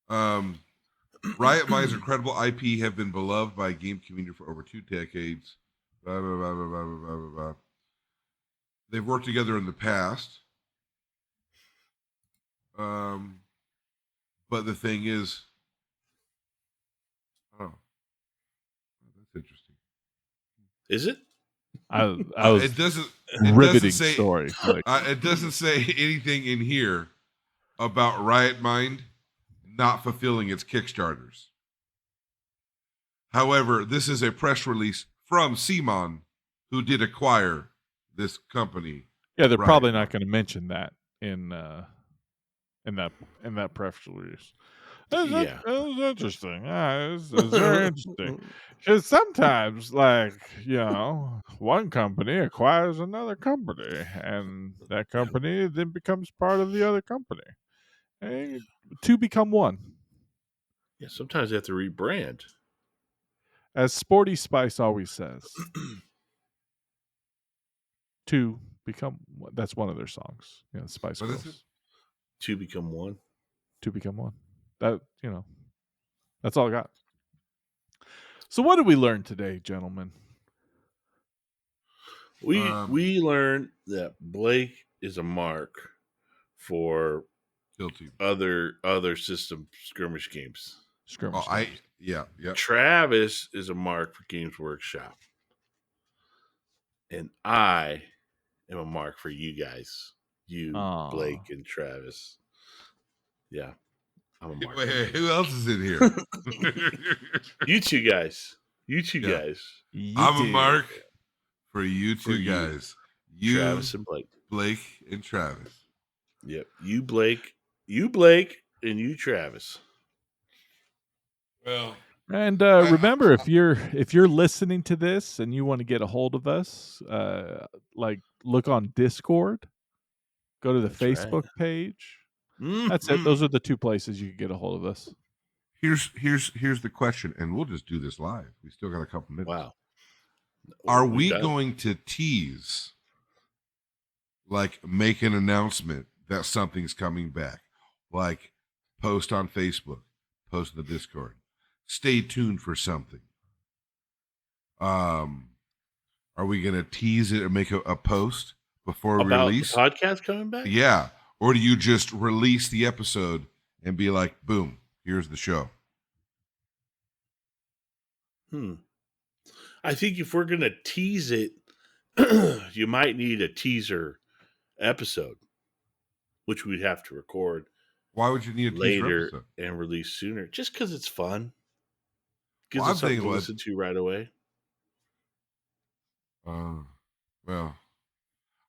Riot Minds' incredible IP have been beloved by a game community for over 2 decades. Blah, blah, blah, blah, blah, blah, blah, blah. They've worked together in the past. But the thing is, oh, that's interesting. Is it? I was it doesn't riveting say, story. Like, it doesn't say anything in here about Riot Mind not fulfilling its Kickstarters. However, this is a press release from Simon, who did acquire this company. yeah, they're Riot probably not Mind. going to mention that in that press release. That's interesting. It's very interesting. Because sometimes, like, you know, one company acquires another company, and that company then becomes part of the other company. And two become one. Yeah, sometimes they have to rebrand. As Sporty Spice always says, two become one. That's one of their songs. You know, Spice What is Girls. it? Two become one. Two become one. That, you know, that's all I got. So what did we learn today, gentlemen? We learned that Blake is a mark for Guilty. other system skirmish games. Skirmish. Yeah. Travis is a mark for Games Workshop. And I am a mark for you guys. You, Aw. Blake, and Travis. Yeah. I'm a mark. Wait, who else is in here? You two guys. Guys. I'm a mark for you For two you. guys. You, Travis and Blake. Blake, and Travis. Yep. You, Blake, and you, Travis. Well, And remember, if you're listening to this and you want to get a hold of us, like look on Discord, go to the That's right. Facebook page. Mm-hmm. That's it. Those are the two places you can get a hold of us. here's the question, and we'll just do this live. We still got a couple minutes. Wow. Are we going to tease, like make an announcement that something's coming back? Like post on Facebook, post in the Discord. Stay tuned for something. Are we going to tease it or make a post before we About release? the podcast coming back? Yeah. Or do you just release the episode and be like, boom, here's the show? I think if we're going to tease it, you might need a teaser episode, which we'd have to record Why would you need a teaser later episode? and release sooner. Just because it's fun. Gives Well, us something to listen to right away. Well,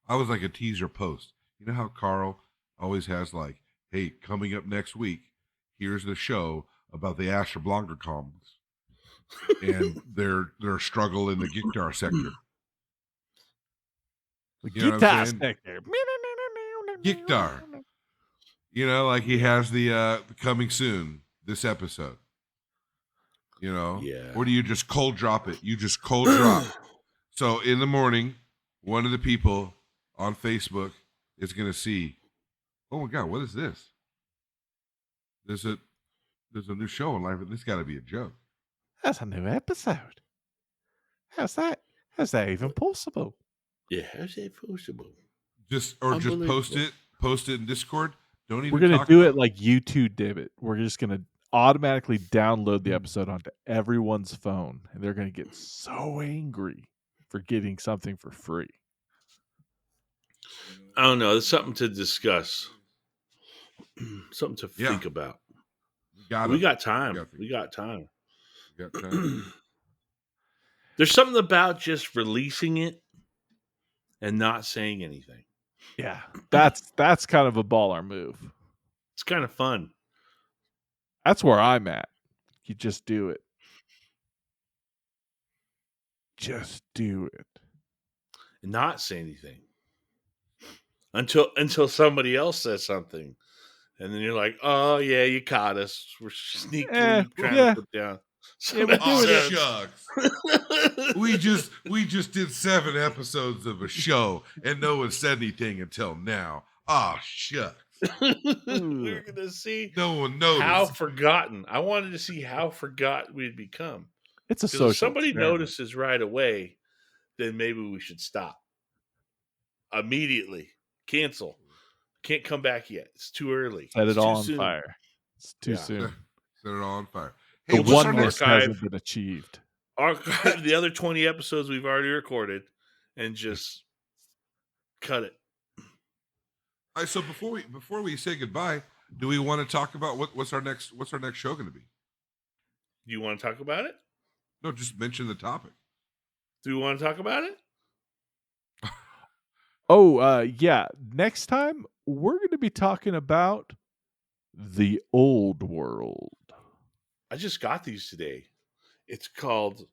I was like a teaser post. You know how Carl always has like, hey, coming up next week, here's the show about the Ashtablanca comics and their struggle in the Giktar sector. The You know what I'm guitar saying? sector. Giktar. You know, like he has the coming soon, this episode. You know? Yeah. Or do you just cold drop it? You just cold drop. So in the morning, one of the people on Facebook is going to see, oh my God, what is this? There's a new show on live. This got to be a joke. That's a new episode. How's that? How's that even possible? Yeah, how's that possible? Just Unbelievable. post it in Discord. Don't even. We're gonna talk do about it like YouTube did it. We're just gonna automatically download the episode onto everyone's phone, and they're gonna get so angry for getting something for free. I don't know. There's something to discuss. Something to Yeah. think about. We We got time. We We got time. got time. There's something about just releasing it and not saying anything. Yeah, that's kind of a baller move. It's kind of fun. That's where I'm at. You just do it. Just do it. And not say anything. Until somebody else says something. And then you're like, oh yeah, you caught us. We're sneakily trying yeah. to put down. Yeah, we're Oh doing it. shucks. We just did 7 episodes of a show and no one said anything until now. Oh shucks. We're gonna see No one noticed. how forgotten. I wanted to see how forgotten we'd become. It's a Because social if somebody experiment. notices right away, then maybe we should stop immediately. Cancel. Can't come back yet. It's too early. Set It's it all too on soon. fire. It's too Yeah. soon. Set it all on fire. Hey, The what's our oneness next? archive? hasn't been achieved. Archive the other 20 episodes we've already recorded and just cut it. All right, so before we say goodbye, do we want to talk about what's our next show going to be? Do you want to talk about it? No, just mention the topic. Do we want to talk about it? Oh, yeah. Next time we're going to be talking about the old world. I just got these today. It's called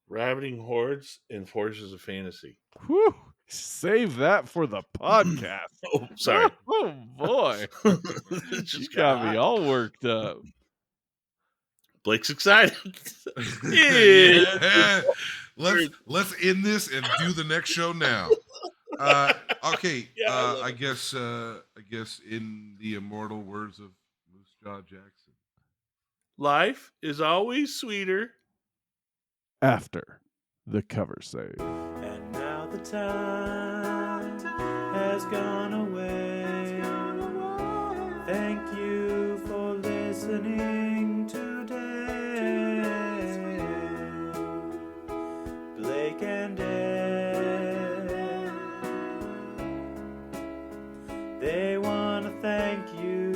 Rabbiting Hordes and Forces of Fantasy. Whew. Save that for the podcast. Oh, sorry. Oh boy, It you just got me hot. all worked up. Blake's excited. Yeah. Let's end this and do the next show now. Okay. Yeah, I love I guess in the immortal words of Moose Jaw Jackson. Life is always sweeter. After the cover save. And now the time has gone away. Thank you for listening today. Blake and Ed, they want to thank you.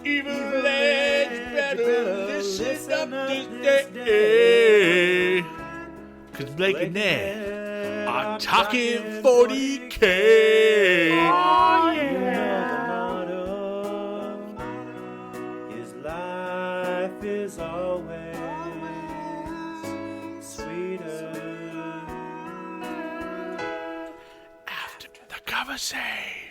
Evil edge better listen up this day. Cause Blake and Ned are talking 40K. You know the motto is life is always sweeter. After the cover say.